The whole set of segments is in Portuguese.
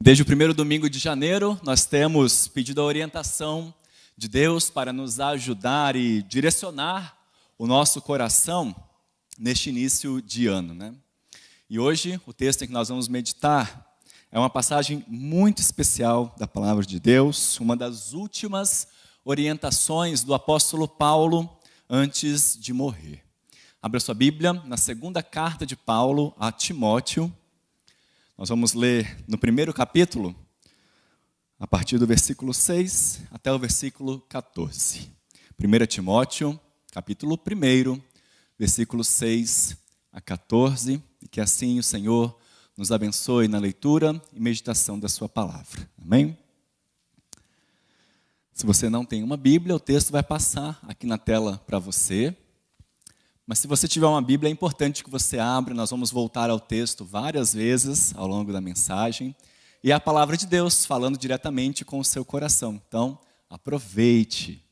Desde o primeiro domingo de janeiro, nós temos pedido a orientação de Deus para nos ajudar e direcionar o nosso coração neste início de ano, né? E hoje, o texto em que nós vamos meditar é uma passagem muito especial da Palavra de Deus, uma das últimas orientações do apóstolo Paulo antes de morrer. Abra sua Bíblia na segunda carta de Paulo a Timóteo. Nós vamos ler no primeiro capítulo, a partir do versículo 6 até o versículo 14. 1 Timóteo, capítulo 1, versículo 6 a 14. E que assim o Senhor nos abençoe na leitura e meditação da sua palavra. Amém? Se você não tem uma Bíblia, o texto vai passar aqui na tela para você. Mas se você tiver uma Bíblia, é importante que você abra. Nós vamos voltar ao texto várias vezes ao longo da mensagem. E é a palavra de Deus falando diretamente com o seu coração. Então, aproveite.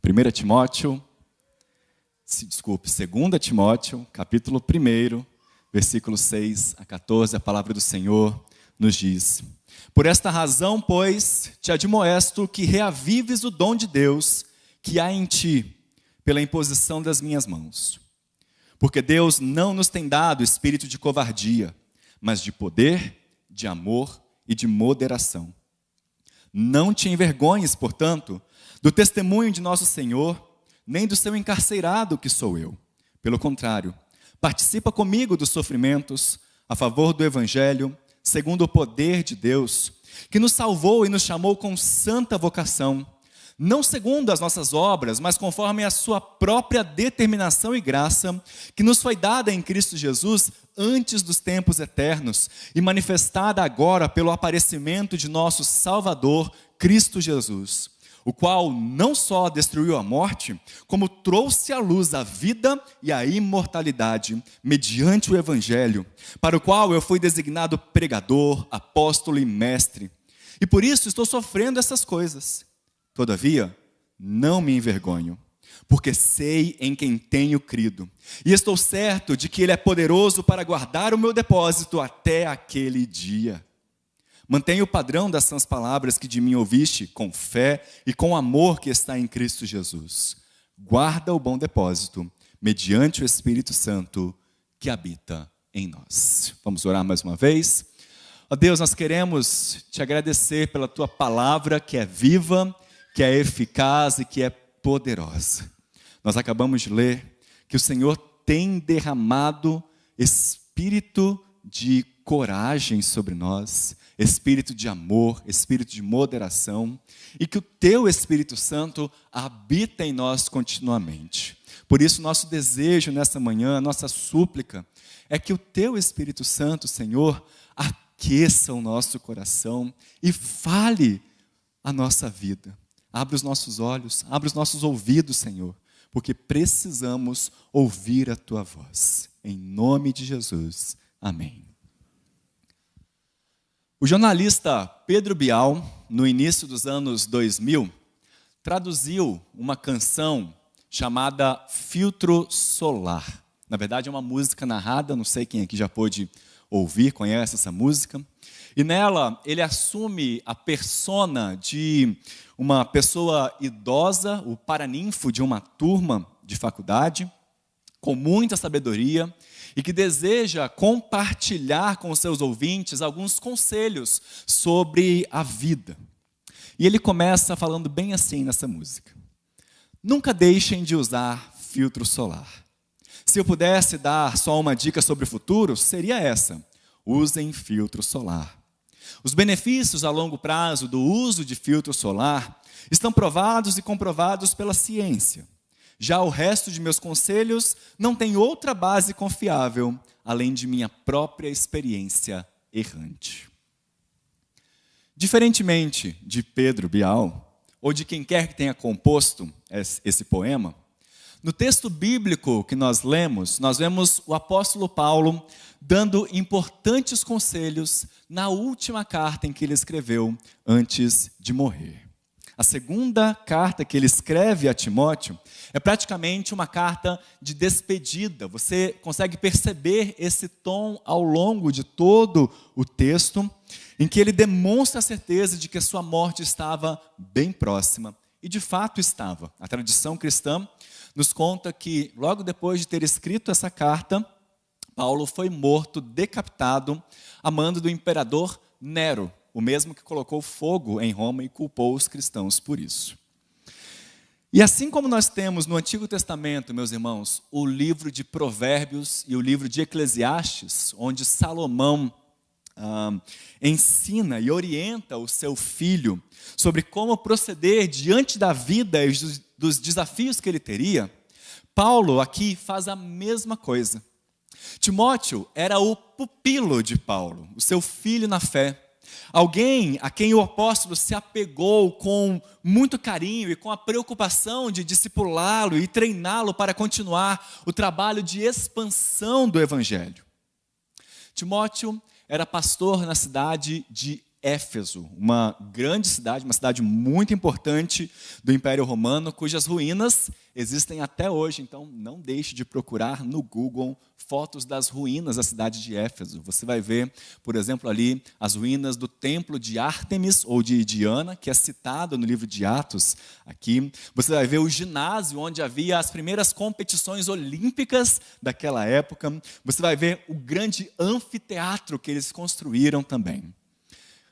2 Timóteo, capítulo 1, versículo 6 a 14, a palavra do Senhor nos diz: Por esta razão, pois, te admoesto que reavives o dom de Deus que há em ti, pela imposição das minhas mãos. Porque Deus não nos tem dado espírito de covardia, mas de poder, de amor e de moderação. Não te envergonhes, portanto, do testemunho de nosso Senhor, nem do seu encarcerado que sou eu. Pelo contrário, participa comigo dos sofrimentos a favor do Evangelho, segundo o poder de Deus, que nos salvou e nos chamou com santa vocação, não segundo as nossas obras, mas conforme a sua própria determinação e graça, que nos foi dada em Cristo Jesus antes dos tempos eternos e manifestada agora pelo aparecimento de nosso Salvador, Cristo Jesus, o qual não só destruiu a morte, como trouxe à luz a vida e a imortalidade, mediante o Evangelho, para o qual eu fui designado pregador, apóstolo e mestre. E por isso estou sofrendo essas coisas. Todavia, não me envergonho, porque sei em quem tenho crido, e estou certo de que Ele é poderoso para guardar o meu depósito até aquele dia. Mantenha o padrão das sãs palavras que de mim ouviste, com fé e com amor que está em Cristo Jesus. Guarda o bom depósito, mediante o Espírito Santo que habita em nós. Vamos orar mais uma vez? Ó Deus, nós queremos te agradecer pela tua palavra que é viva, que é eficaz e que é poderosa. Nós acabamos de ler que o Senhor tem derramado espírito de coragem sobre nós, espírito de amor, espírito de moderação, e que o teu Espírito Santo habita em nós continuamente. Por isso, nosso desejo nessa manhã, nossa súplica, é que o teu Espírito Santo, Senhor, aqueça o nosso coração e fale a nossa vida. Abre os nossos olhos, abre os nossos ouvidos, Senhor, porque precisamos ouvir a Tua voz. Em nome de Jesus, amém. O jornalista Pedro Bial, no início dos anos 2000, traduziu uma canção chamada Filtro Solar. Na verdade, é uma música narrada, não sei quem aqui já pôde ouvir, conhece essa música. E nela, ele assume a persona de uma pessoa idosa, o paraninfo de uma turma de faculdade, com muita sabedoria, e que deseja compartilhar com os seus ouvintes alguns conselhos sobre a vida. E ele começa falando bem assim nessa música: Nunca deixem de usar filtro solar. Se eu pudesse dar só uma dica sobre o futuro, seria essa: usem filtro solar. Os benefícios a longo prazo do uso de filtro solar estão provados e comprovados pela ciência. Já o resto de meus conselhos não tem outra base confiável, além de minha própria experiência errante. Diferentemente de Pedro Bial, ou de quem quer que tenha composto esse poema, no texto bíblico que nós lemos, nós vemos o apóstolo Paulo dando importantes conselhos na última carta em que ele escreveu antes de morrer. A segunda carta que ele escreve a Timóteo é praticamente uma carta de despedida. Você consegue perceber esse tom ao longo de todo o texto, em que ele demonstra a certeza de que a sua morte estava bem próxima. E de fato estava. A tradição cristã nos conta que, logo depois de ter escrito essa carta, Paulo foi morto, decapitado, a mando do imperador Nero, o mesmo que colocou fogo em Roma e culpou os cristãos por isso. E assim como nós temos no Antigo Testamento, meus irmãos, o livro de Provérbios e o livro de Eclesiastes, onde Salomão ensina e orienta o seu filho sobre como proceder diante da vida e dos desafios que ele teria, Paulo aqui faz a mesma coisa. Timóteo era o pupilo de Paulo, o seu filho na fé. Alguém a quem o apóstolo se apegou com muito carinho e com a preocupação de discipulá-lo e treiná-lo para continuar o trabalho de expansão do evangelho. Timóteo era pastor na cidade de Éfeso, uma grande cidade, uma cidade muito importante do Império Romano, cujas ruínas existem até hoje. Então, não deixe de procurar no Google fotos das ruínas da cidade de Éfeso. Você vai ver, por exemplo, ali as ruínas do templo de Ártemis ou de Diana, que é citado no livro de Atos aqui. Você vai ver o ginásio onde havia as primeiras competições olímpicas daquela época. Você vai ver o grande anfiteatro que eles construíram também.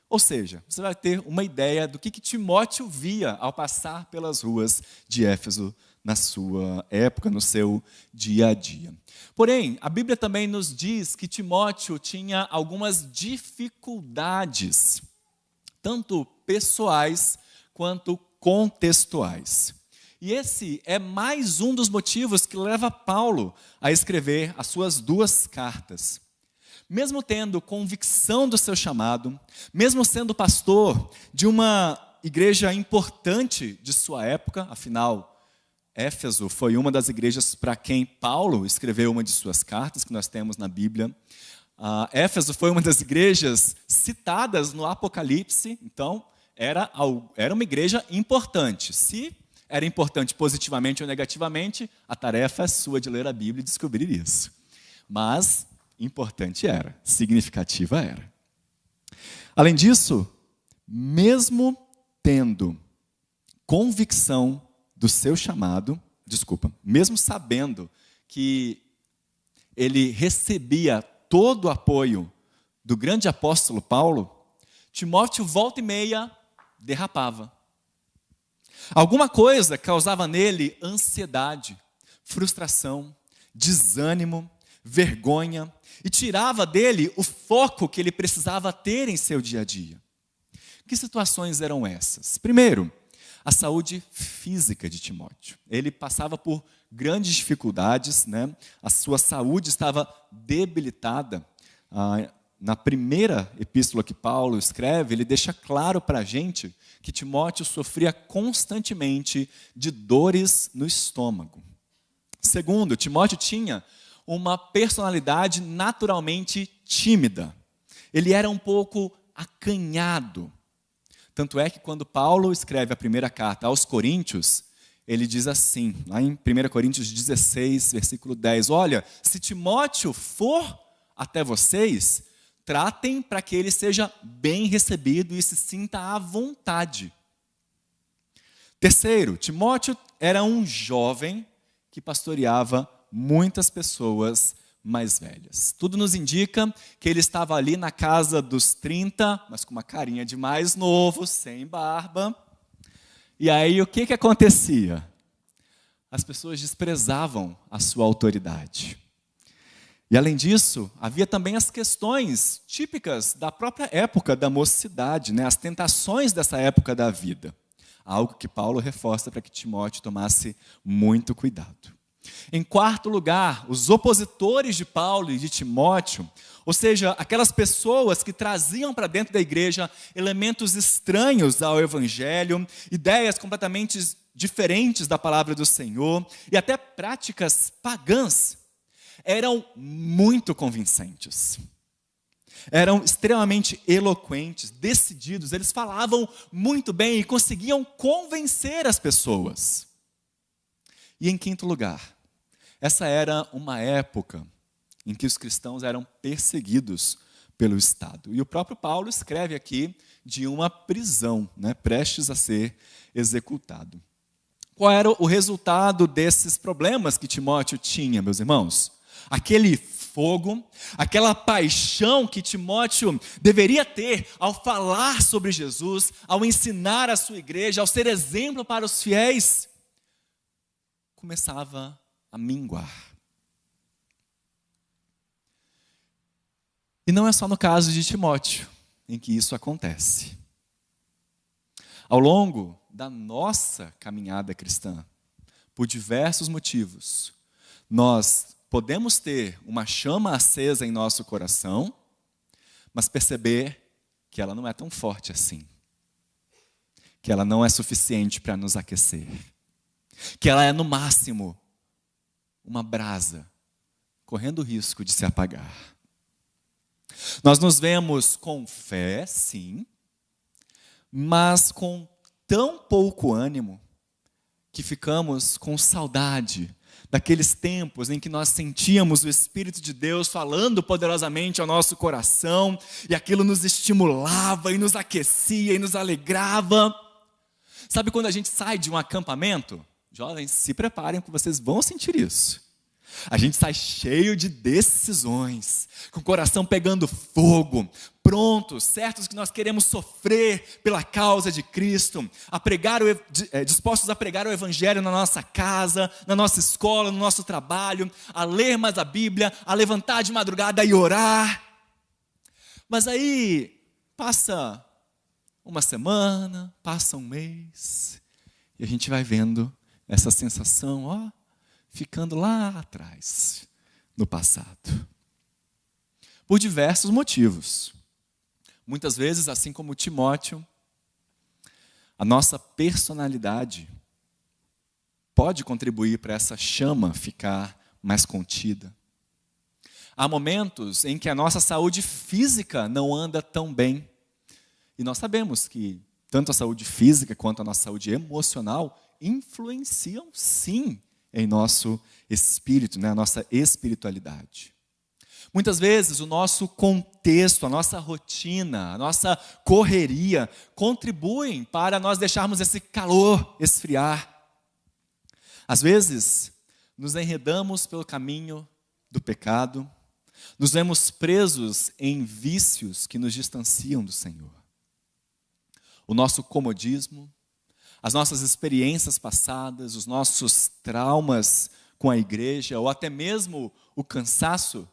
Ou seja, você vai ter uma ideia do que Timóteo via ao passar pelas ruas de Éfeso na sua época, no seu dia a dia. Porém, a Bíblia também nos diz que Timóteo tinha algumas dificuldades, tanto pessoais quanto contextuais. E esse é mais um dos motivos que leva Paulo a escrever as suas duas cartas. Mesmo tendo convicção do seu chamado, mesmo sendo pastor de uma igreja importante de sua época, afinal, Éfeso foi uma das igrejas para quem Paulo escreveu uma de suas cartas, que nós temos na Bíblia. Éfeso foi uma das igrejas citadas no Apocalipse, então era uma igreja importante. Se era importante positivamente ou negativamente, a tarefa é sua de ler a Bíblia e descobrir isso. Mas importante era, significativa era. Além disso, mesmo tendo convicção do seu chamado, mesmo sabendo que ele recebia todo o apoio do grande apóstolo Paulo, Timóteo volta e meia derrapava. Alguma coisa causava nele ansiedade, frustração, desânimo, vergonha, e tirava dele o foco que ele precisava ter em seu dia a dia. Que situações eram essas? Primeiro, a saúde física de Timóteo. Ele passava por grandes dificuldades, né? A sua saúde estava debilitada. Na primeira epístola que Paulo escreve, ele deixa claro para a gente que Timóteo sofria constantemente de dores no estômago. Segundo, Timóteo tinha uma personalidade naturalmente tímida. Ele era um pouco acanhado. Tanto é que quando Paulo escreve a primeira carta aos Coríntios, ele diz assim, lá em 1 Coríntios 16, versículo 10, olha, se Timóteo for até vocês, tratem para que ele seja bem recebido e se sinta à vontade. Terceiro, Timóteo era um jovem que pastoreava muitas pessoas mais velhas. Tudo nos indica que ele estava ali na casa dos 30, mas com uma carinha de mais novo, sem barba. E aí o que acontecia? As pessoas desprezavam a sua autoridade. E além disso, havia também as questões típicas da própria época da mocidade, né? As tentações dessa época da vida. Algo que Paulo reforça para que Timóteo tomasse muito cuidado. Em quarto lugar, os opositores de Paulo e de Timóteo, ou seja, aquelas pessoas que traziam para dentro da igreja elementos estranhos ao evangelho, ideias completamente diferentes da palavra do Senhor e até práticas pagãs, eram muito convincentes. eram extremamente eloquentes, decididos, eles falavam muito bem e conseguiam convencer as pessoas. E em quinto lugar, essa era uma época em que os cristãos eram perseguidos pelo Estado. E o próprio Paulo escreve aqui de uma prisão, prestes a ser executado. Qual era o resultado desses problemas que Timóteo tinha, meus irmãos? Aquele fogo, aquela paixão que Timóteo deveria ter ao falar sobre Jesus, ao ensinar a sua igreja, ao ser exemplo para os fiéis, começava a minguar. E não é só no caso de Timóteo em que isso acontece. Ao longo da nossa caminhada cristã, por diversos motivos, nós podemos ter uma chama acesa em nosso coração, mas perceber que ela não é tão forte assim, que ela não é suficiente para nos aquecer, que ela é no máximo uma brasa correndo o risco de se apagar. Nós nos vemos com fé, sim, mas com tão pouco ânimo que ficamos com saudade daqueles tempos em que nós sentíamos o Espírito de Deus falando poderosamente ao nosso coração, e aquilo nos estimulava, e nos aquecia, e nos alegrava. Sabe quando a gente sai de um acampamento? Jovens, se preparem que vocês vão sentir isso. A gente sai cheio de decisões, com o coração pegando fogo, prontos, certos que nós queremos sofrer pela causa de Cristo, dispostos a pregar o Evangelho na nossa casa, na nossa escola, no nosso trabalho, a ler mais a Bíblia, a levantar de madrugada e orar. Mas aí passa uma semana, passa um mês, e a gente vai vendo essa sensação, ficando lá atrás, no passado. Por diversos motivos. Muitas vezes, assim como Timóteo, a nossa personalidade pode contribuir para essa chama ficar mais contida. Há momentos em que a nossa saúde física não anda tão bem. E nós sabemos que tanto a saúde física quanto a nossa saúde emocional influenciam, sim, em nosso espírito, a nossa espiritualidade. Muitas vezes o nosso contexto, a nossa rotina, a nossa correria contribuem para nós deixarmos esse calor esfriar. Às vezes, nos enredamos pelo caminho do pecado, nos vemos presos em vícios que nos distanciam do Senhor. O nosso comodismo, as nossas experiências passadas, os nossos traumas com a igreja, ou até mesmo o cansaço,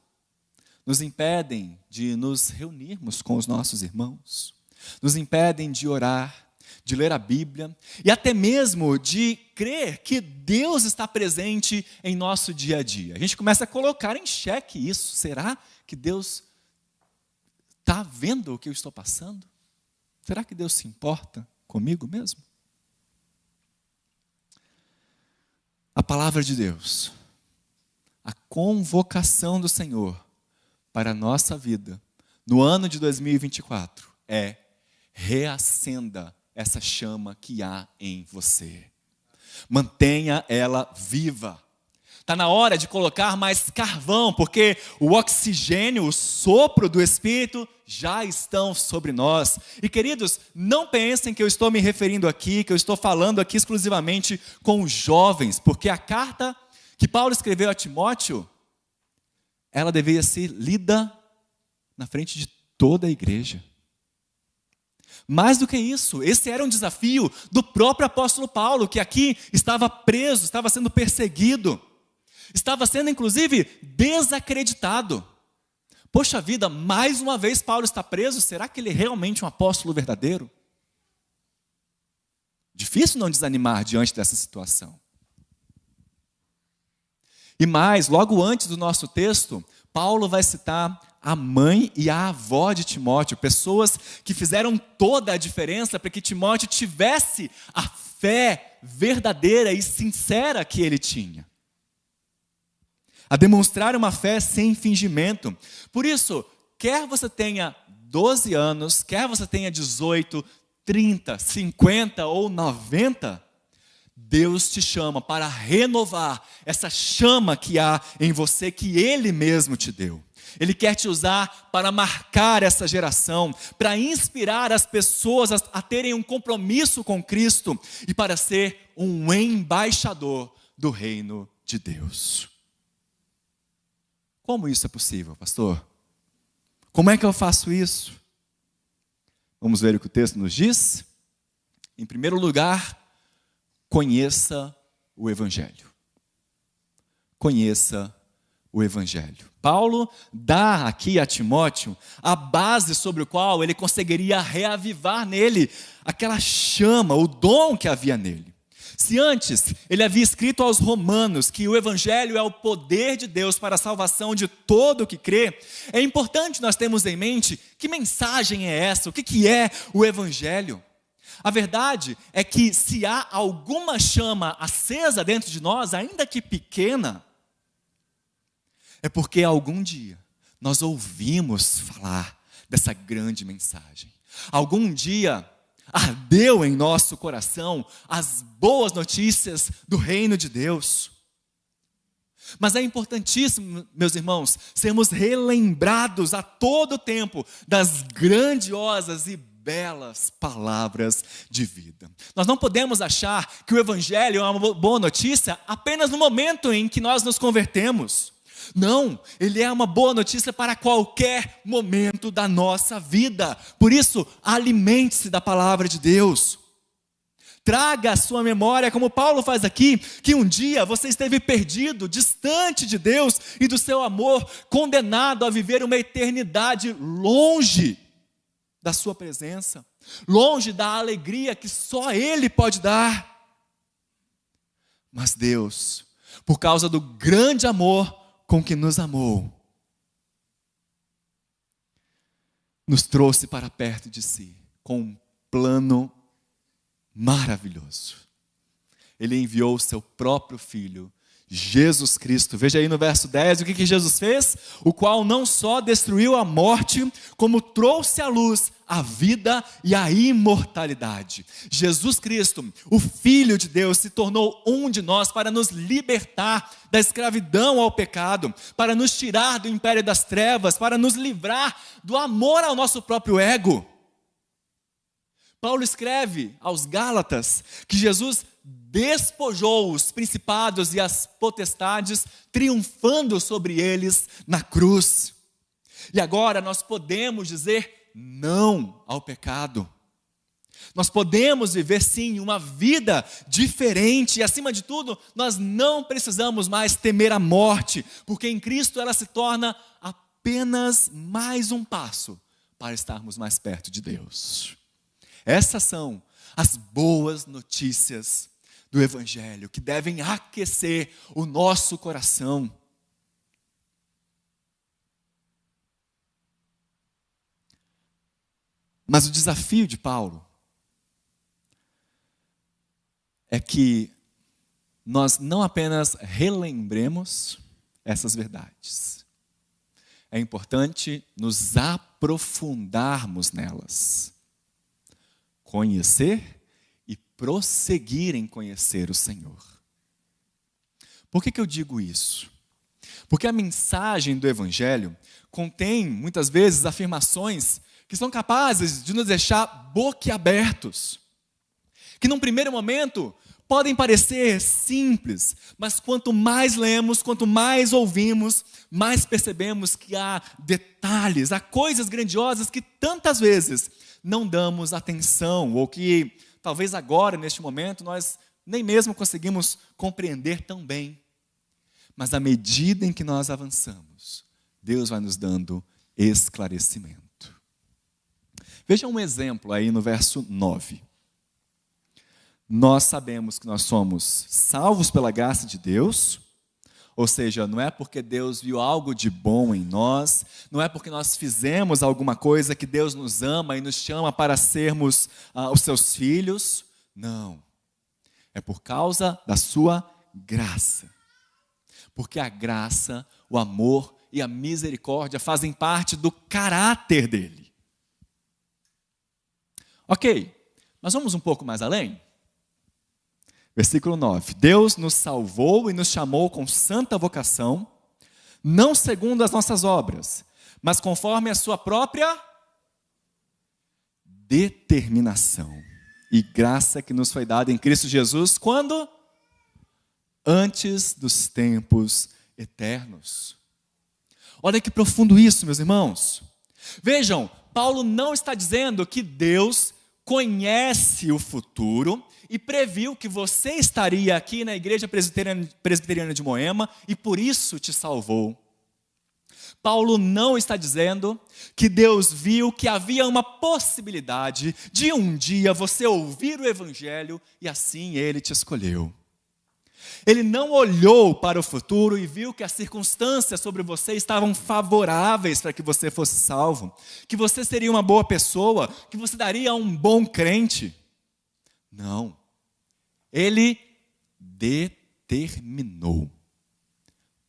nos impedem de nos reunirmos com os nossos irmãos, nos impedem de orar, de ler a Bíblia, e até mesmo de crer que Deus está presente em nosso dia a dia. A gente começa a colocar em xeque isso. Será que Deus está vendo o que eu estou passando? Será que Deus se importa comigo mesmo? A palavra de Deus, a convocação do Senhor para a nossa vida no ano de 2024 é: reacenda essa chama que há em você. Mantenha ela viva. Está na hora de colocar mais carvão, porque o oxigênio, o sopro do Espírito já estão sobre nós. E queridos, não pensem que eu estou me referindo aqui, que eu estou falando aqui exclusivamente com os jovens, porque a carta que Paulo escreveu a Timóteo, ela deveria ser lida na frente de toda a igreja. Mais do que isso, esse era um desafio do próprio apóstolo Paulo, que aqui estava preso, estava sendo perseguido, estava sendo inclusive desacreditado. Poxa vida, mais uma vez Paulo está preso, será que ele é realmente um apóstolo verdadeiro? Difícil não desanimar diante dessa situação. E mais, logo antes do nosso texto, Paulo vai citar a mãe e a avó de Timóteo, pessoas que fizeram toda a diferença para que Timóteo tivesse a fé verdadeira e sincera que ele tinha. A demonstrar uma fé sem fingimento. Por isso, quer você tenha 12 anos, quer você tenha 18, 30, 50 ou 90, Deus te chama para renovar essa chama que há em você, que Ele mesmo te deu. Ele quer te usar para marcar essa geração, para inspirar as pessoas a terem um compromisso com Cristo e para ser um embaixador do reino de Deus. Como isso é possível, pastor? Como é que eu faço isso? Vamos ver o que o texto nos diz? Em primeiro lugar, conheça o Evangelho. Conheça o Evangelho. Paulo dá aqui a Timóteo a base sobre o qual ele conseguiria reavivar nele aquela chama, o dom que havia nele. Se antes ele havia escrito aos romanos que o Evangelho é o poder de Deus para a salvação de todo o que crê, é importante nós termos em mente que mensagem é essa, o que é o Evangelho. A verdade é que se há alguma chama acesa dentro de nós, ainda que pequena, é porque algum dia nós ouvimos falar dessa grande mensagem. Algum dia ardeu em nosso coração as boas notícias do reino de Deus. Mas é importantíssimo, meus irmãos, sermos relembrados a todo tempo das grandiosas e belas palavras de vida. Nós não podemos achar que o Evangelho é uma boa notícia apenas no momento em que nós nos convertemos. Não, ele é uma boa notícia para qualquer momento da nossa vida. Por isso, alimente-se da palavra de Deus. Traga à sua memória, como Paulo faz aqui, que um dia você esteve perdido, distante de Deus e do seu amor, condenado a viver uma eternidade longe da sua presença, longe da alegria que só Ele pode dar. Mas Deus, por causa do grande amor com que nos amou, nos trouxe para perto de si, com um plano maravilhoso. Ele enviou o seu próprio Filho, Jesus Cristo. Veja aí no verso 10, o que Jesus fez? O qual não só destruiu a morte, como trouxe à luz a vida e a imortalidade. Jesus Cristo, o Filho de Deus, se tornou um de nós para nos libertar da escravidão ao pecado, para nos tirar do império das trevas, para nos livrar do amor ao nosso próprio ego. Paulo escreve aos Gálatas que Jesus despojou os principados e as potestades, triunfando sobre eles na cruz. E agora nós podemos dizer não ao pecado. Nós podemos viver sim uma vida diferente e, acima de tudo, nós não precisamos mais temer a morte, porque em Cristo ela se torna apenas mais um passo para estarmos mais perto de Deus. Essas são as boas notícias do Evangelho, que devem aquecer o nosso coração. Mas o desafio de Paulo é que nós não apenas relembremos essas verdades. É importante nos aprofundarmos nelas. Conhecer e prosseguir em conhecer o Senhor. Por que eu digo isso? Porque a mensagem do Evangelho contém, muitas vezes, afirmações que são capazes de nos deixar boquiabertos. Que num primeiro momento podem parecer simples, mas quanto mais lemos, quanto mais ouvimos, mais percebemos que há detalhes, há coisas grandiosas que tantas vezes não damos atenção, ou que talvez agora, neste momento, nós nem mesmo conseguimos compreender tão bem. Mas à medida em que nós avançamos, Deus vai nos dando esclarecimento. Veja um exemplo aí no verso 9. Nós sabemos que nós somos salvos pela graça de Deus, ou seja, não é porque Deus viu algo de bom em nós, não é porque nós fizemos alguma coisa que Deus nos ama e nos chama para sermos os seus filhos. Não, é por causa da sua graça. Porque a graça, o amor e a misericórdia fazem parte do caráter dele. Ok, mas vamos um pouco mais além? Versículo 9. Deus nos salvou e nos chamou com santa vocação, não segundo as nossas obras, mas conforme a sua própria determinação e graça que nos foi dada em Cristo Jesus, quando? Antes dos tempos eternos. Olha que profundo isso, meus irmãos. Vejam, Paulo não está dizendo que Deus conhece o futuro e previu que você estaria aqui na Igreja Presbiteriana de Moema e por isso te salvou. Paulo não está dizendo que Deus viu que havia uma possibilidade de um dia você ouvir o Evangelho e assim Ele te escolheu. Ele não olhou para o futuro e viu que as circunstâncias sobre você estavam favoráveis para que você fosse salvo, que você seria uma boa pessoa, que você daria um bom crente. Não. Ele determinou,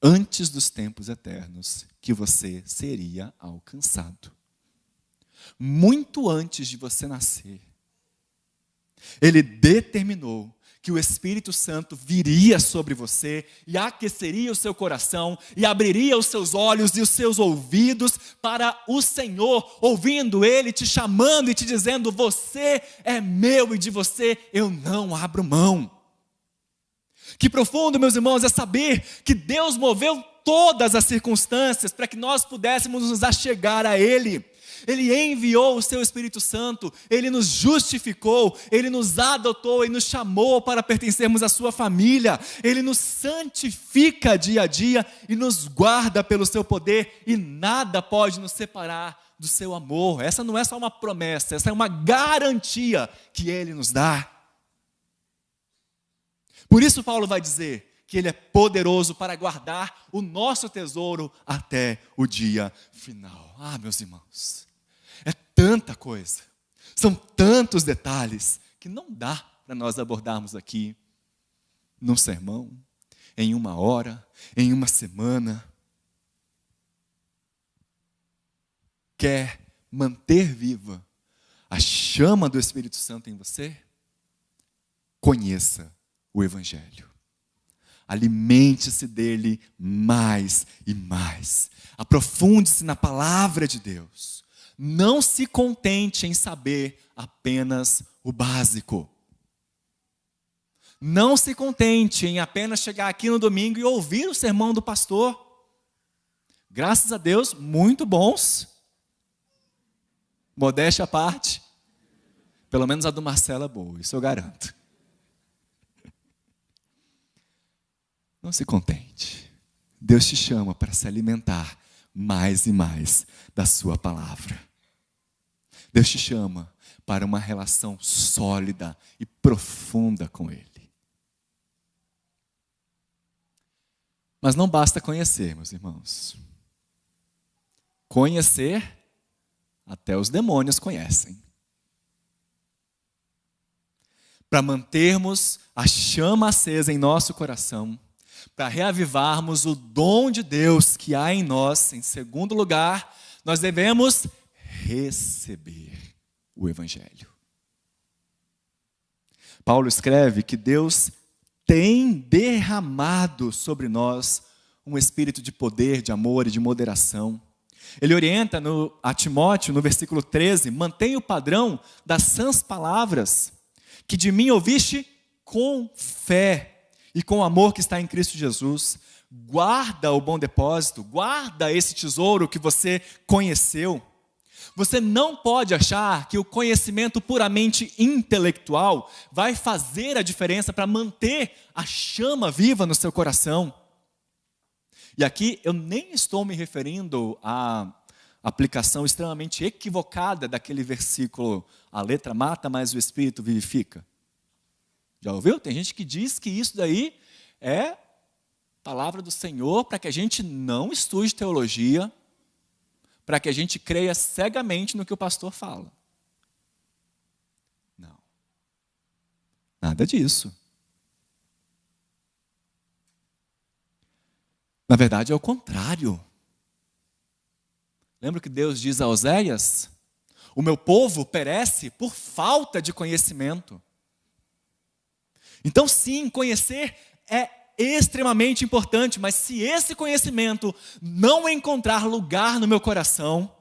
antes dos tempos eternos, que você seria alcançado. Muito antes de você nascer. Ele determinou que o Espírito Santo viria sobre você e aqueceria o seu coração e abriria os seus olhos e os seus ouvidos para o Senhor, ouvindo Ele te chamando e te dizendo: você é meu e de você eu não abro mão. Que profundo, meus irmãos, é saber que Deus moveu todas as circunstâncias para que nós pudéssemos nos achegar a Ele. Ele enviou o seu Espírito Santo, Ele nos justificou, Ele nos adotou e nos chamou para pertencermos à sua família. Ele nos santifica dia a dia e nos guarda pelo seu poder e nada pode nos separar do seu amor. Essa não é só uma promessa, essa é uma garantia que Ele nos dá. Por isso Paulo vai dizer que Ele é poderoso para guardar o nosso tesouro até o dia final. Ah, meus irmãos, é tanta coisa, são tantos detalhes que não dá para nós abordarmos aqui num sermão, em uma hora, em uma semana. Quer manter viva a chama do Espírito Santo em você? Conheça o Evangelho. Alimente-se dele mais e mais. Aprofunde-se na palavra de Deus. Não se contente em saber apenas o básico. Não se contente em apenas chegar aqui no domingo e ouvir o sermão do pastor. Graças a Deus, muito bons. Modéstia à parte. Pelo menos a do Marcelo é boa, isso eu garanto. Não se contente. Deus te chama para se alimentar mais e mais da sua palavra. Deus te chama para uma relação sólida e profunda com Ele. Mas não basta conhecer, meus irmãos. Conhecer, até os demônios conhecem. Para mantermos a chama acesa em nosso coração, para reavivarmos o dom de Deus que há em nós, em segundo lugar, nós devemos receber o Evangelho. Paulo escreve que Deus tem derramado sobre nós um espírito de poder, de amor e de moderação. Ele orienta a Timóteo, no versículo 13, mantenha o padrão das sãs palavras que de mim ouviste com fé e com o amor que está em Cristo Jesus. Guarda o bom depósito, guarda esse tesouro que você conheceu. Você não pode achar que o conhecimento puramente intelectual vai fazer a diferença para manter a chama viva no seu coração. E aqui eu nem estou me referindo à aplicação extremamente equivocada daquele versículo: a letra mata, mas o espírito vivifica. Já ouviu? Tem gente que diz que isso daí é palavra do Senhor para que a gente não estude teologia, para que a gente creia cegamente no que o pastor fala. Não. Nada disso. Na verdade, é o contrário. Lembra que Deus diz a Oséias? O meu povo perece por falta de conhecimento. Então sim, conhecer é extremamente importante, mas se esse conhecimento não encontrar lugar no meu coração,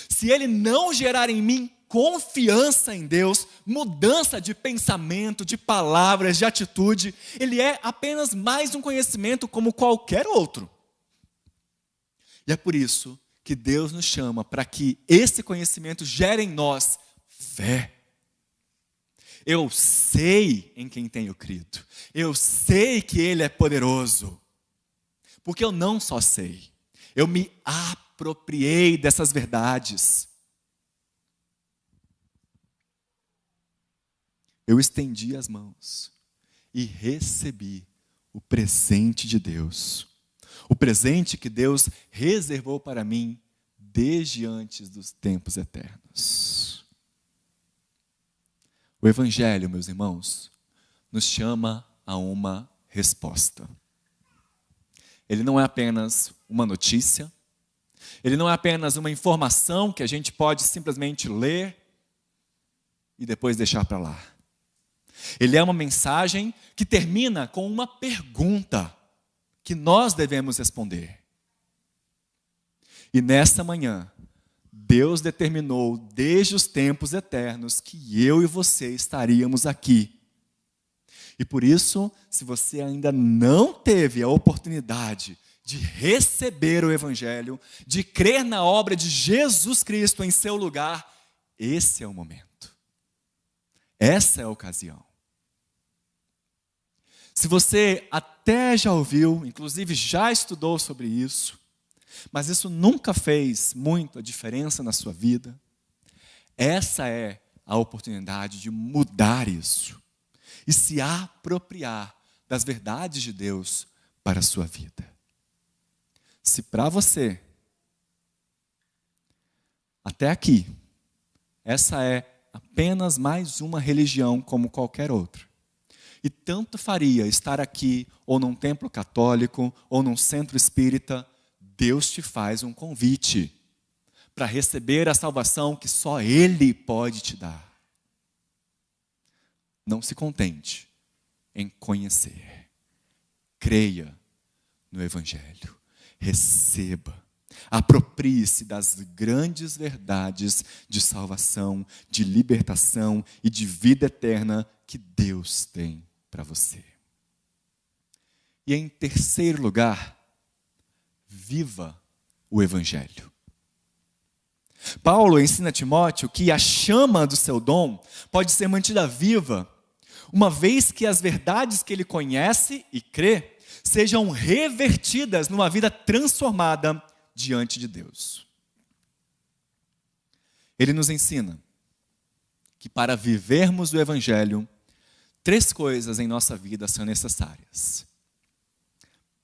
se ele não gerar em mim confiança em Deus, mudança de pensamento, de palavras, de atitude, ele é apenas mais um conhecimento como qualquer outro. E é por isso que Deus nos chama para que esse conhecimento gere em nós fé. Eu sei em quem tenho crido. Eu sei que Ele é poderoso. Porque eu não só sei, eu me apropriei dessas verdades. Eu estendi as mãos e recebi o presente de Deus. O presente que Deus reservou para mim desde antes dos tempos eternos. O Evangelho, meus irmãos, nos chama a uma resposta. Ele não é apenas uma notícia, ele não é apenas uma informação que a gente pode simplesmente ler e depois deixar para lá. Ele é uma mensagem que termina com uma pergunta que nós devemos responder. E nesta manhã, Deus determinou desde os tempos eternos que eu e você estaríamos aqui. E por isso, se você ainda não teve a oportunidade de receber o Evangelho, de crer na obra de Jesus Cristo em seu lugar, esse é o momento. Essa é a ocasião. Se você até já ouviu, inclusive já estudou sobre isso, mas isso nunca fez muito a diferença na sua vida, essa é a oportunidade de mudar isso e se apropriar das verdades de Deus para a sua vida. Se para você, até aqui, essa é apenas mais uma religião como qualquer outra, e tanto faria estar aqui, ou num templo católico, ou num centro espírita, Deus te faz um convite para receber a salvação que só Ele pode te dar. Não se contente em conhecer. Creia no Evangelho. Receba. Aproprie-se das grandes verdades de salvação, de libertação e de vida eterna que Deus tem para você. E em terceiro lugar, viva o Evangelho. Paulo ensina a Timóteo que a chama do seu dom pode ser mantida viva, uma vez que as verdades que ele conhece e crê sejam revertidas numa vida transformada diante de Deus. Ele nos ensina que para vivermos o Evangelho, 3 coisas em nossa vida são necessárias: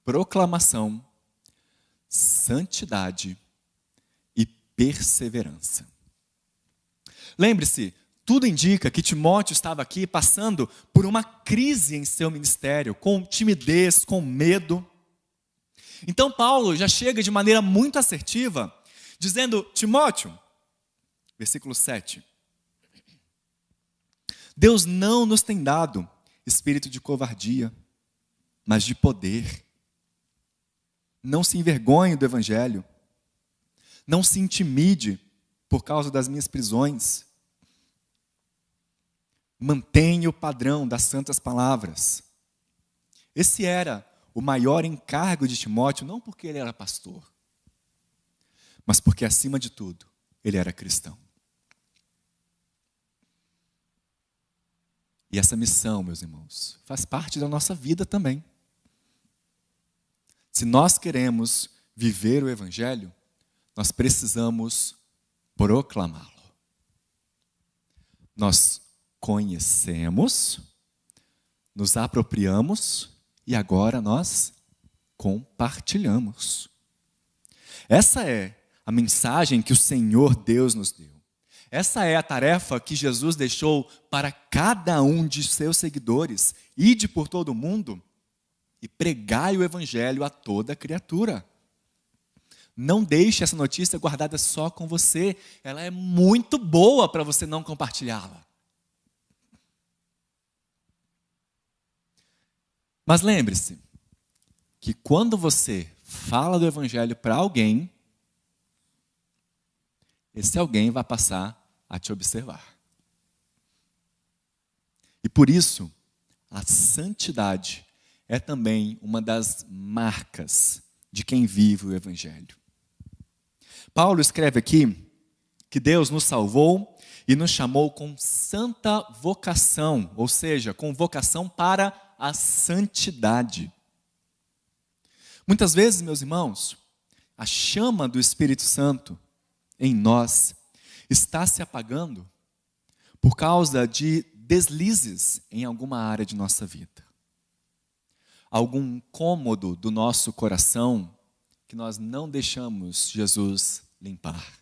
proclamação, santidade e perseverança. Lembre-se, tudo indica que Timóteo estava aqui passando por uma crise em seu ministério, com timidez, com medo. Então Paulo já chega de maneira muito assertiva, dizendo: Timóteo, versículo 7, Deus não nos tem dado espírito de covardia, mas de poder. Não se envergonhe do Evangelho. Não se intimide por causa das minhas prisões. Mantenha o padrão das santas palavras. Esse era o maior encargo de Timóteo, não porque ele era pastor, mas porque, acima de tudo, ele era cristão. E essa missão, meus irmãos, faz parte da nossa vida também. Se nós queremos viver o Evangelho, nós precisamos proclamá-lo. Nós conhecemos, nos apropriamos e agora nós compartilhamos. Essa é a mensagem que o Senhor Deus nos deu. Essa é a tarefa que Jesus deixou para cada um de seus seguidores: ide por todo o mundo e pregai o Evangelho a toda criatura. Não deixe essa notícia guardada só com você. Ela é muito boa para você não compartilhá-la. Mas lembre-se que quando você fala do Evangelho para alguém, esse alguém vai passar a te observar. E por isso, a santidade é também uma das marcas de quem vive o Evangelho. Paulo escreve aqui que Deus nos salvou e nos chamou com santa vocação, ou seja, com vocação para a santidade. Muitas vezes, meus irmãos, a chama do Espírito Santo em nós está se apagando por causa de deslizes em alguma área de nossa vida. Algum incômodo do nosso coração que nós não deixamos Jesus limpar.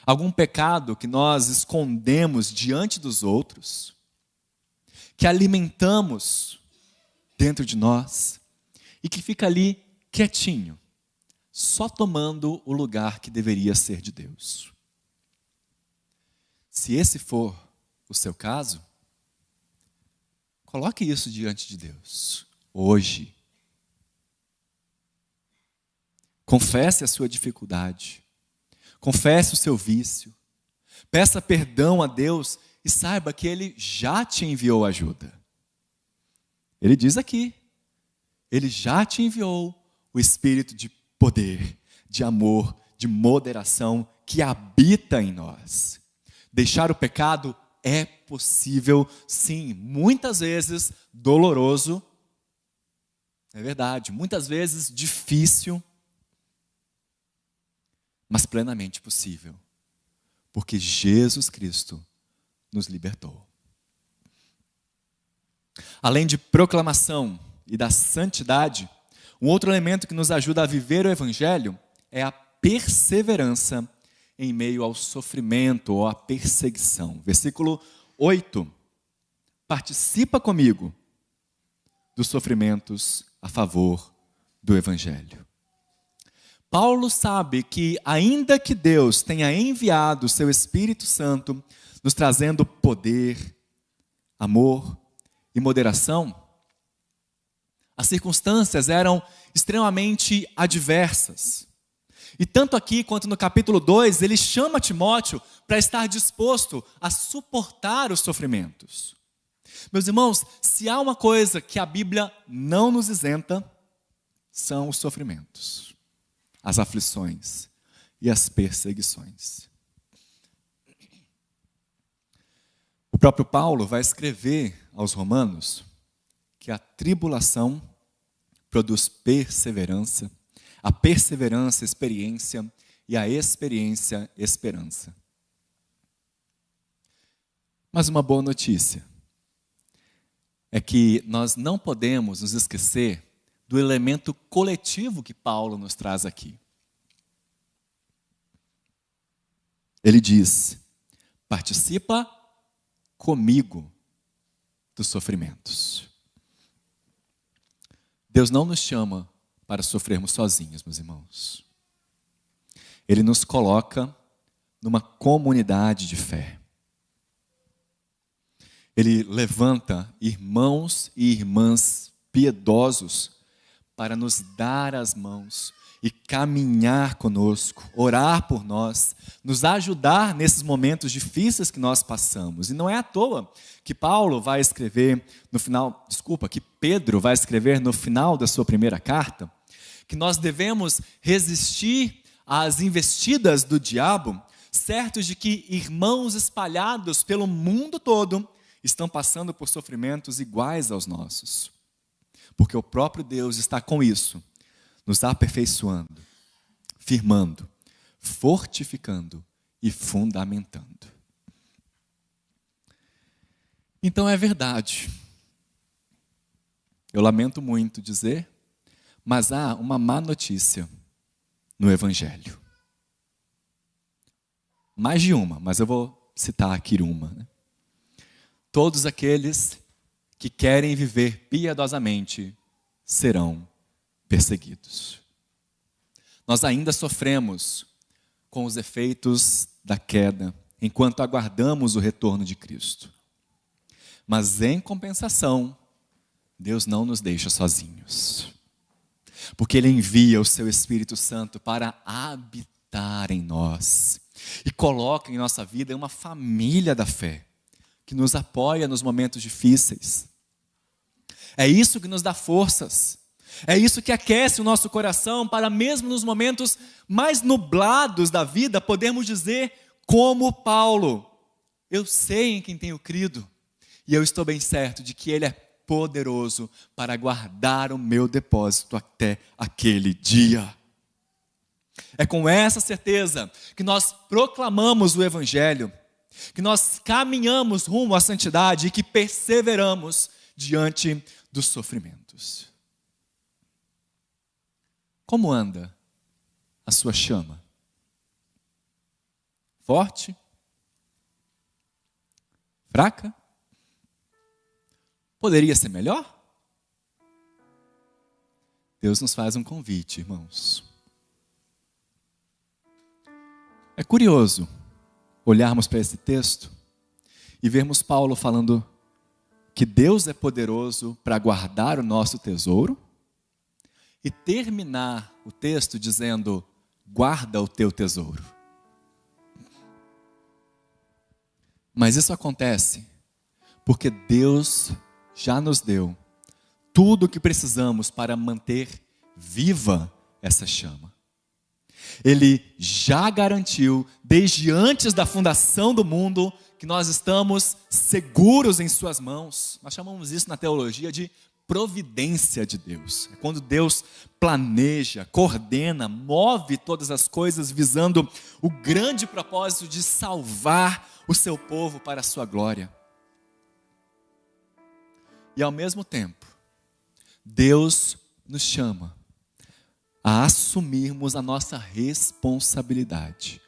Algum pecado que nós escondemos diante dos outros, que alimentamos dentro de nós e que fica ali quietinho, só tomando o lugar que deveria ser de Deus. Se esse for o seu caso, coloque isso diante de Deus, hoje. Confesse a sua dificuldade, confesse o seu vício, peça perdão a Deus e saiba que Ele já te enviou ajuda. Ele diz aqui, Ele já te enviou o Espírito de poder, de amor, de moderação que habita em nós. Deixar o pecado é possível, sim, muitas vezes doloroso, é verdade, muitas vezes difícil, mas plenamente possível, porque Jesus Cristo nos libertou. Além de proclamação e da santidade, um outro elemento que nos ajuda a viver o Evangelho é a perseverança em meio ao sofrimento ou à perseguição. Versículo 8. Participa comigo dos sofrimentos a favor do Evangelho. Paulo sabe que, ainda que Deus tenha enviado o seu Espírito Santo, nos trazendo poder, amor e moderação, as circunstâncias eram extremamente adversas. E tanto aqui quanto no capítulo 2, ele chama Timóteo para estar disposto a suportar os sofrimentos. Meus irmãos, se há uma coisa que a Bíblia não nos isenta, são os sofrimentos, as aflições e as perseguições. O próprio Paulo vai escrever aos Romanos que a tribulação produz perseverança, a perseverança, experiência, e a experiência, esperança. Mas uma boa notícia é que nós não podemos nos esquecer do elemento coletivo que Paulo nos traz aqui. Ele diz: participa comigo dos sofrimentos. Deus não nos chama para sofrermos sozinhos, meus irmãos. Ele nos coloca numa comunidade de fé. Ele levanta irmãos e irmãs piedosos para nos dar as mãos e caminhar conosco, orar por nós, nos ajudar nesses momentos difíceis que nós passamos. E não é à toa que Paulo vai escrever no final, que Pedro vai escrever no final da sua primeira carta, que nós devemos resistir às investidas do diabo, certos de que irmãos espalhados pelo mundo todo estão passando por sofrimentos iguais aos nossos. Porque o próprio Deus está com isso, nos aperfeiçoando, firmando, fortificando e fundamentando. Então é verdade. Eu lamento muito dizer, mas há uma má notícia no Evangelho. Mais de uma, mas eu vou citar aqui uma, né? Todos aqueles que querem viver piedosamente serão perseguidos. nós ainda sofremos com os efeitos da queda, enquanto aguardamos o retorno de Cristo. Mas em compensação, Deus não nos deixa sozinhos, porque Ele envia o seu Espírito Santo para habitar em nós e coloca em nossa vida uma família da fé, que nos apoia nos momentos difíceis. É isso que nos dá forças, é isso que aquece o nosso coração para mesmo nos momentos mais nublados da vida, podermos dizer como Paulo: eu sei em quem tenho crido, e eu estou bem certo de que Ele é poderoso para guardar o meu depósito até aquele dia. É com essa certeza que nós proclamamos o Evangelho, que nós caminhamos rumo à santidade e que perseveramos diante dos sofrimentos. Como anda a sua chama? Forte? Fraca? Poderia ser melhor? Deus nos faz um convite, irmãos. É curioso olharmos para esse texto e vermos Paulo falando que Deus é poderoso para guardar o nosso tesouro e terminar o texto dizendo: guarda o teu tesouro. Mas isso acontece porque Deus já nos deu tudo o que precisamos para manter viva essa chama. Ele já garantiu, desde antes da fundação do mundo, que nós estamos seguros em suas mãos. Nós chamamos isso na teologia de providência de Deus. É quando Deus planeja, coordena, move todas as coisas visando o grande propósito de salvar o seu povo para a sua glória. E ao mesmo tempo, Deus nos chama a assumirmos a nossa responsabilidade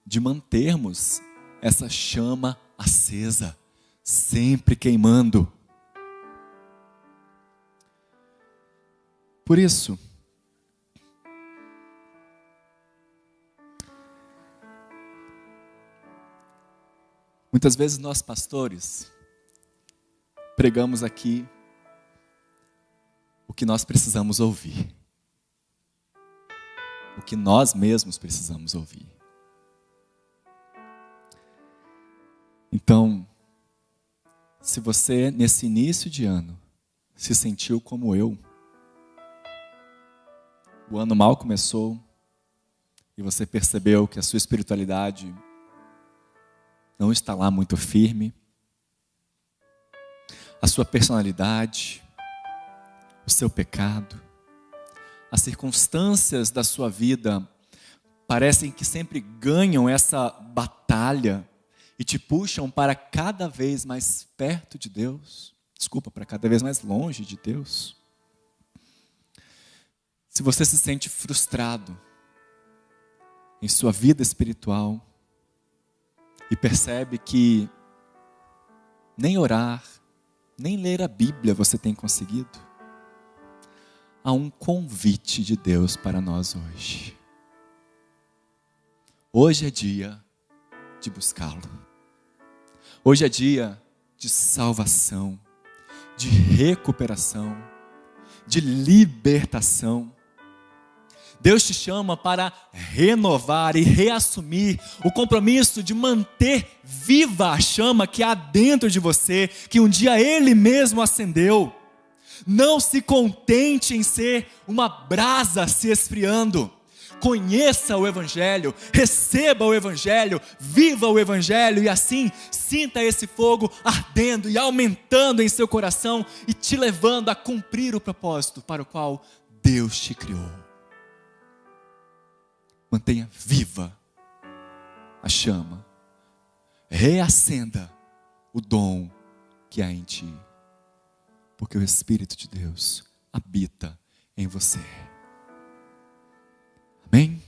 de mantermos essa chama acesa, sempre queimando. Por isso, muitas vezes nós pastores pregamos aqui o que nós precisamos ouvir, o que nós mesmos precisamos ouvir. Então, se você nesse início de ano se sentiu como eu, o ano mal começou e você percebeu que a sua espiritualidade não está lá muito firme, a sua personalidade, o seu pecado, as circunstâncias da sua vida parecem que sempre ganham essa batalha e te puxam para cada vez mais perto de Deus, para cada vez mais longe de Deus. Se você se sente frustrado em sua vida espiritual e percebe que nem orar, nem ler a Bíblia você tem conseguido, há um convite de Deus para nós hoje. Hoje é dia de buscá-lo. Hoje é dia de salvação, de recuperação, de libertação. Deus te chama para renovar e reassumir o compromisso de manter viva a chama que há dentro de você, que um dia Ele mesmo acendeu. Não se contente em ser uma brasa se esfriando. Conheça o Evangelho, receba o Evangelho, viva o Evangelho e assim sinta esse fogo ardendo e aumentando em seu coração e te levando a cumprir o propósito para o qual Deus te criou. Mantenha viva a chama, reacenda o dom que há em ti, porque o Espírito de Deus habita em você. Amém?